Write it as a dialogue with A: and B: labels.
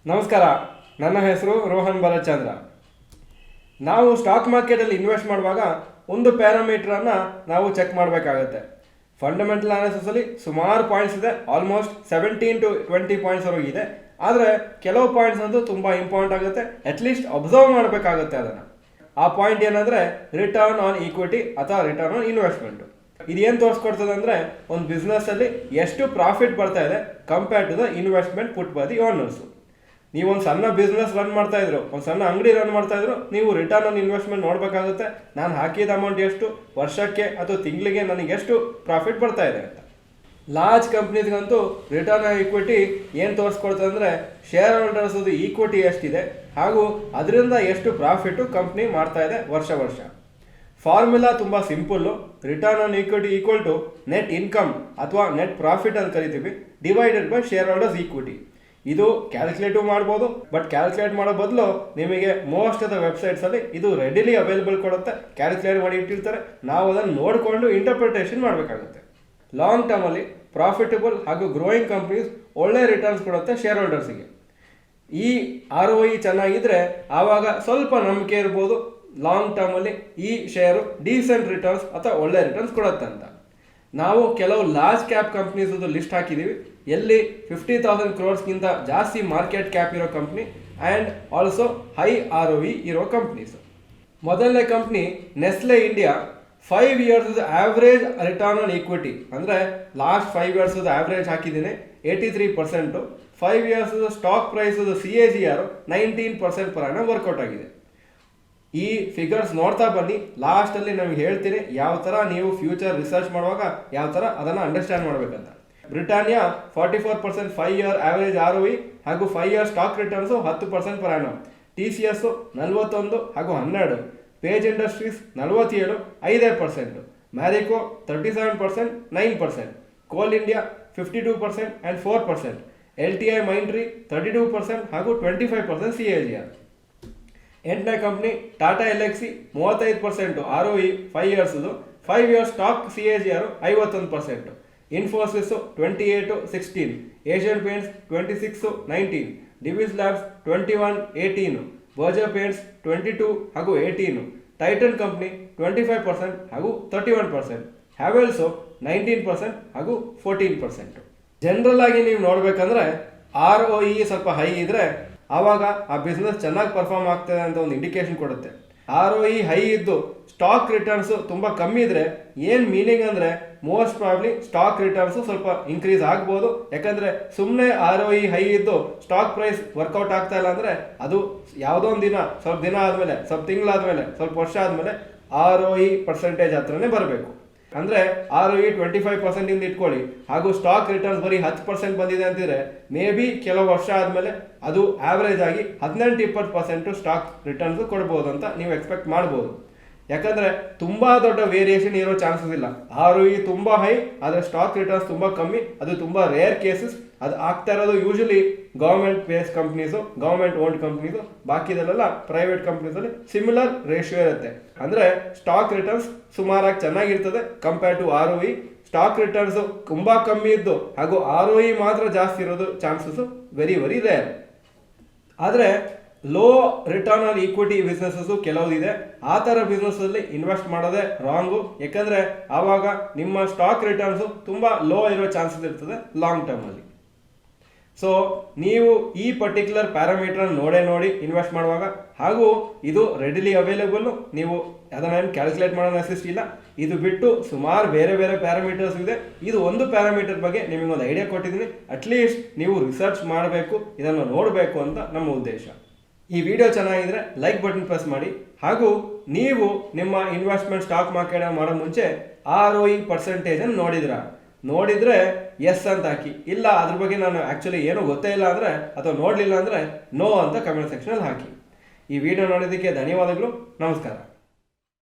A: ನಮಸ್ಕಾರ, ನನ್ನ ಹೆಸರು ರೋಹನ್ ಬಾಲಚಂದ್ರ. ನಾವು ಸ್ಟಾಕ್ ಮಾರ್ಕೆಟಲ್ಲಿ ಇನ್ವೆಸ್ಟ್ ಮಾಡುವಾಗ ಒಂದು ಪ್ಯಾರಾಮೀಟ್ರನ್ನು ನಾವು ಚೆಕ್ ಮಾಡಬೇಕಾಗತ್ತೆ. ಫಂಡಮೆಂಟಲ್ ಅನಾಲಿಸಿಸಲ್ಲಿ ಸುಮಾರು ಪಾಯಿಂಟ್ಸ್ ಇದೆ, ಆಲ್ಮೋಸ್ಟ್ 17 to 20 ಪಾಯಿಂಟ್ಸ್ವರೆಗೂ ಇದೆ. ಆದರೆ ಕೆಲವು ಪಾಯಿಂಟ್ಸ್ ಅಂತೂ ತುಂಬ ಇಂಪಾರ್ಟೆಂಟ್ ಆಗುತ್ತೆ, ಅಟ್ಲೀಸ್ಟ್ ಅಬ್ಸರ್ವ್ ಮಾಡಬೇಕಾಗುತ್ತೆ ಅದನ್ನು. ಆ ಪಾಯಿಂಟ್ ಏನಂದರೆ ರಿಟರ್ನ್ ಆನ್ ಈಕ್ವಿಟಿ ಅಥವಾ ರಿಟರ್ನ್ ಆನ್ ಇನ್ವೆಸ್ಟ್ಮೆಂಟು. ಇದೇನು ತೋರಿಸ್ಕೊಡ್ತದೆ ಅಂದರೆ ಒಂದು ಬಿಸ್ನೆಸ್ಸಲ್ಲಿ ಎಷ್ಟು ಪ್ರಾಫಿಟ್ ಬರ್ತಾ ಇದೆ compare to the investment put by the owners. ನೀವೊಂದು ಸಣ್ಣ ಬಿಸ್ನೆಸ್ ರನ್ ಮಾಡ್ತಾ ಇದ್ರು, ಒಂದು ಸಣ್ಣ ಅಂಗಡಿ ರನ್ ಮಾಡ್ತಾ ಇದ್ರು, ನೀವು ರಿಟರ್ನ್ ಆನ್ ಇನ್ವೆಸ್ಟ್ಮೆಂಟ್ ನೋಡಬೇಕಾಗುತ್ತೆ. ನಾನು ಹಾಕಿದ ಅಮೌಂಟ್ ಎಷ್ಟು, ವರ್ಷಕ್ಕೆ ಅಥವಾ ತಿಂಗಳಿಗೆ ನನಗೆ ಎಷ್ಟು ಪ್ರಾಫಿಟ್ ಬರ್ತಾ ಇದೆ ಅಂತ. ಲಾರ್ಜ್ ಕಂಪ್ನೀಸ್ಗಂತೂ ರಿಟರ್ನ್ ಆನ್ ಈಕ್ವಿಟಿ ಏನು ತೋರಿಸ್ಕೊಡ್ತದೆ ಅಂದರೆ ಶೇರ್ ಹೋಲ್ಡರ್ಸದು ಈಕ್ವಿಟಿ ಎಷ್ಟಿದೆ ಹಾಗೂ ಅದರಿಂದ ಎಷ್ಟು ಪ್ರಾಫಿಟ್ಟು ಕಂಪ್ನಿ ಮಾಡ್ತಾ ಇದೆ ವರ್ಷ. ಫಾರ್ಮುಲಾ ತುಂಬ simple. Return on equity equal to net income ಅಥವಾ ನೆಟ್ ಪ್ರಾಫಿಟ್ ಅಂತ ಕರಿತೀವಿ, divided by shareholders equity. ಇದು ಕ್ಯಾಲ್ಕುಲೇಟಿವ್ ಮಾಡ್ಬೋದು, ಬಟ್ ಕ್ಯಾಲ್ಕುಲೇಟ್ ಮಾಡೋ ಬದಲು ನಿಮಗೆ ಮೋಸ್ಟ್ ಆಫ್ ದ ವೆಬ್ಸೈಟ್ಸಲ್ಲಿ ಇದು ರೆಡಿಲಿ ಅವೈಲೇಬಲ್ ಕೊಡುತ್ತೆ, ಕ್ಯಾಲ್ಕುಲೇಟ್ ಮಾಡಿ ಇಟ್ಟಿರ್ತಾರೆ. ನಾವು ಅದನ್ನು ನೋಡಿಕೊಂಡು ಇಂಟರ್ಪ್ರಿಟೇಷನ್ ಮಾಡಬೇಕಾಗುತ್ತೆ. ಲಾಂಗ್ ಟರ್ಮಲ್ಲಿ ಪ್ರಾಫಿಟಬಲ್ ಹಾಗೂ ಗ್ರೋಯಿಂಗ್ ಕಂಪ್ನೀಸ್ ಒಳ್ಳೆ ರಿಟರ್ನ್ಸ್ ಕೊಡುತ್ತೆ ಶೇರ್ ಹೋಲ್ಡರ್ಸಿಗೆ. ಈ ROE ಚೆನ್ನಾಗಿದ್ದರೆ ಆವಾಗ ಸ್ವಲ್ಪ ನಂಬಿಕೆ ಇರ್ಬೋದು ಲಾಂಗ್ ಟರ್ಮಲ್ಲಿ ಈ ಶೇರು ಡೀಸೆಂಟ್ ರಿಟರ್ನ್ಸ್ ಅಥವಾ ಒಳ್ಳೆ ರಿಟರ್ನ್ಸ್ ಕೊಡುತ್ತೆ ಅಂತ. ನಾವು ಕೆಲವು ಲಾರ್ಜ್ ಕ್ಯಾಪ್ ಕಂಪ್ನೀಸದು ಲಿಸ್ಟ್ ಹಾಕಿದ್ದೀವಿ, ಎಲ್ಲಿ 50,000 crores ಜಾಸ್ತಿ ಮಾರ್ಕೆಟ್ ಕ್ಯಾಪ್ ಇರೋ company and also high ROE ಇರೋ ಕಂಪ್ನೀಸು. ಮೊದಲನೇ company Nestle India. 5 years average return on equity ಅಂದರೆ ಲಾಸ್ಟ್ 5 years ಆವ್ರೇಜ್ ಹಾಕಿದ್ದೀನಿ 83%. 5 years ಸ್ಟಾಕ್ ಪ್ರೈಸದು CAGR 19% ಪರ್ annum ವರ್ಕೌಟ್ ಆಗಿದೆ. ಈ ಫಿಗರ್ಸ್ ನೋಡ್ತಾ ಬನ್ನಿ, ಲಾಸ್ಟಲ್ಲಿ ನಮಗೆ ಹೇಳ್ತೀನಿ ಯಾವ ಥರ ನೀವು ಫ್ಯೂಚರ್ ರಿಸರ್ಚ್ ಮಾಡುವಾಗ ಯಾವ ಥರ ಅದನ್ನು ಅಂಡರ್ಸ್ಟ್ಯಾಂಡ್ ಮಾಡಬೇಕಂತ. ಬ್ರಿಟಾನಿಯಾ 44% 5 year ಆವ್ರೇಜ್ ROE ಹಾಗೂ 5 year stock returns 10% per annum. TCS 41 ಹಾಗೂ 12. Page industries 47 5%. ಮ್ಯಾರಿಕೋ 37% 9%. ಕೋಲ್ ಇಂಡಿಯಾ 52% ಆ್ಯಂಡ್ 4%. LTI ಮೈಂಡ್ರಿ 32% ಹಾಗೂ 25% CAGR. 8ನೇ company Tata LXC 35% ROE 5 years, 5 year stock CAGR 51%. Infosys 28-16, Asian Paints 26-19, Divi's Labs 21-18, Berger Paints 22 ಹಾಗೂ 18, ಟೈಟನ್ ಕಂಪ್ನಿ 25% ಹಾಗೂ 31%, ಹ್ಯಾವೆಲ್ಸು 19% ಹಾಗೂ 14%. General ಆಗಿ ನೀವು ನೋಡಬೇಕಂದ್ರೆ ROE ಸ್ವಲ್ಪ ಹೈ ಇದ್ದರೆ ಆವಾಗ ಆ ಬಿಸ್ನೆಸ್ ಚೆನ್ನಾಗಿ ಪರ್ಫಾರ್ಮ್ ಆಗ್ತದೆ ಅಂತ ಒಂದು ಇಂಡಿಕೇಶನ್ ಕೊಡುತ್ತೆ. ROE ಹೈ ಇದ್ದು ಸ್ಟಾಕ್ ರಿಟರ್ನ್ಸು ತುಂಬ ಕಮ್ಮಿ ಇದ್ದರೆ ಏನು ಮೀನಿಂಗ್ ಅಂದರೆ ಮೋಸ್ಟ್ ಪ್ರಾಬ್ಲಿ ಸ್ಟಾಕ್ ರಿಟರ್ನ್ಸು ಸ್ವಲ್ಪ ಇನ್ಕ್ರೀಸ್ ಆಗ್ಬೋದು. ಯಾಕಂದರೆ ಸುಮ್ಮನೆ ROE ಹೈ ಇದ್ದು ಸ್ಟಾಕ್ ಪ್ರೈಸ್ ವರ್ಕೌಟ್ ಆಗ್ತಾ ಇಲ್ಲ ಅಂದರೆ ಅದು ಯಾವುದೋ ಒಂದು ದಿನ, ಸ್ವಲ್ಪ ದಿನ ಆದಮೇಲೆ, ಸ್ವಲ್ಪ ತಿಂಗಳಾದಮೇಲೆ, ಸ್ವಲ್ಪ ವರ್ಷ ಆದಮೇಲೆ ROE ಪರ್ಸೆಂಟೇಜ್ ಹತ್ರನೇ ಬರಬೇಕು. ಅಂದರೆ ROE 25% ಇಟ್ಕೊಳ್ಳಿ ಹಾಗೂ ಸ್ಟಾಕ್ ರಿಟರ್ನ್ಸ್ ಬರೀ 10% ಬಂದಿದೆ ಅಂತಿದ್ರೆ ಮೇ ಬಿ ಕೆಲವು ವರ್ಷ ಆದಮೇಲೆ ಅದು ಆವ್ರೇಜ್ ಆಗಿ 18-20% ಸ್ಟಾಕ್ ರಿಟರ್ನ್ಸ್ ಕೊಡ್ಬೋದು ಅಂತ ನೀವು ಎಕ್ಸ್ಪೆಕ್ಟ್ ಮಾಡ್ಬೋದು. ಯಾಕಂದರೆ ತುಂಬ ದೊಡ್ಡ ವೇರಿಯೇಷನ್ ಇರೋ ಚಾನ್ಸಸ್ ಇಲ್ಲ. ROE ತುಂಬ ಹೈ ಆದರೆ ಸ್ಟಾಕ್ ರಿಟರ್ನ್ಸ್ ತುಂಬ ಕಮ್ಮಿ, ಅದು ತುಂಬ ರೇರ್ ಕೇಸಸ್. ಅದು ಆಗ್ತಾ ಇರೋದು usually government based companies, government owned companies. ಬಾಕಿದಲ್ಲೆಲ್ಲ ಪ್ರೈವೇಟ್ ಕಂಪ್ನೀಸಲ್ಲಿ ಸಿಮಿಲರ್ ರೇಷಿಯೋ ಇರುತ್ತೆ. ಅಂದರೆ ಸ್ಟಾಕ್ ರಿಟರ್ನ್ಸ್ ಸುಮಾರಾಗಿ ಚೆನ್ನಾಗಿರ್ತದೆ compare to ROE. Stock returns ತುಂಬ ಕಮ್ಮಿ ಇದ್ದು ಹಾಗೂ ROE ಮಾತ್ರ ಜಾಸ್ತಿ ಇರೋದು ಚಾನ್ಸಸ್ಸು ವೆರಿ ರೇರ್. ಆದರೆ low return on equity business ಕೆಲವುದಿದೆ. ಆ ಥರ ಬಿಸ್ನೆಸ್ಸಲ್ಲಿ ಇನ್ವೆಸ್ಟ್ ಮಾಡೋದೇ ರಾಂಗು. ಯಾಕಂದರೆ ಆವಾಗ ನಿಮ್ಮ ಸ್ಟಾಕ್ ರಿಟರ್ನ್ಸು ತುಂಬ ಲೋ ಇರೋ ಚಾನ್ಸಸ್ ಇರ್ತದೆ ಲಾಂಗ್ ಟರ್ಮಲ್ಲಿ. ಸೊ ನೀವು ಈ ಪರ್ಟಿಕ್ಯುಲರ್ ಪ್ಯಾರಾಮೀಟರ್ ನೋಡಿ ಇನ್ವೆಸ್ಟ್ ಮಾಡುವಾಗ, ಹಾಗೂ ಇದು ರೆಡಿಲಿ ಅವೈಲೇಬಲ್ಲು, ನೀವು ಅದನ್ನೇನು ಕ್ಯಾಲ್ಕುಲೇಟ್ ಮಾಡೋ ನೆಸೆಸಿಟಿ ಇಲ್ಲ. ಇದು ಬಿಟ್ಟು ಸುಮಾರು ಬೇರೆ ಪ್ಯಾರಾಮೀಟರ್ಸ್ ಇದೆ. ಇದು ಒಂದು ಪ್ಯಾರಾಮೀಟರ್ ಬಗ್ಗೆ ನಿಮಗೊಂದು ಐಡಿಯಾ ಕೊಟ್ಟಿದ್ದೀನಿ. ಅಟ್ಲೀಸ್ಟ್ ನೀವು ರಿಸರ್ಚ್ ಮಾಡಬೇಕು, ಇದನ್ನು ನೋಡಬೇಕು ಅಂತ ನಮ್ಮ ಉದ್ದೇಶ. ಈ ವಿಡಿಯೋ ಚೆನ್ನಾಗಿದ್ರೆ ಲೈಕ್ ಬಟನ್ ಪ್ರೆಸ್ ಮಾಡಿ, ಹಾಗೂ ನೀವು ನಿಮ್ಮ ಇನ್ವೆಸ್ಟ್ಮೆಂಟ್ ಸ್ಟಾಕ್ ಮಾರ್ಕೆಟ್ ಮಾಡೋ ಮುಂಚೆ ROE ಪರ್ಸೆಂಟೇಜನ್ನು ನೋಡಿದರೆ ಎಸ್ ಅಂತ ಹಾಕಿ. ಇಲ್ಲ ಅದ್ರ ಬಗ್ಗೆ ನಾನು ಆ್ಯಕ್ಚುಲಿ ಏನೂ ಗೊತ್ತೇ ಇಲ್ಲ ಅಂದರೆ ಅಥವಾ ನೋಡಲಿಲ್ಲ ಅಂದರೆ ನೋ ಅಂತ ಕಮೆಂಟ್ ಸೆಕ್ಷನಲ್ಲಿ ಹಾಕಿ. ಈ ವಿಡಿಯೋ ನೋಡೋದಕ್ಕೆ ಧನ್ಯವಾದಗಳು. ನಮಸ್ಕಾರ.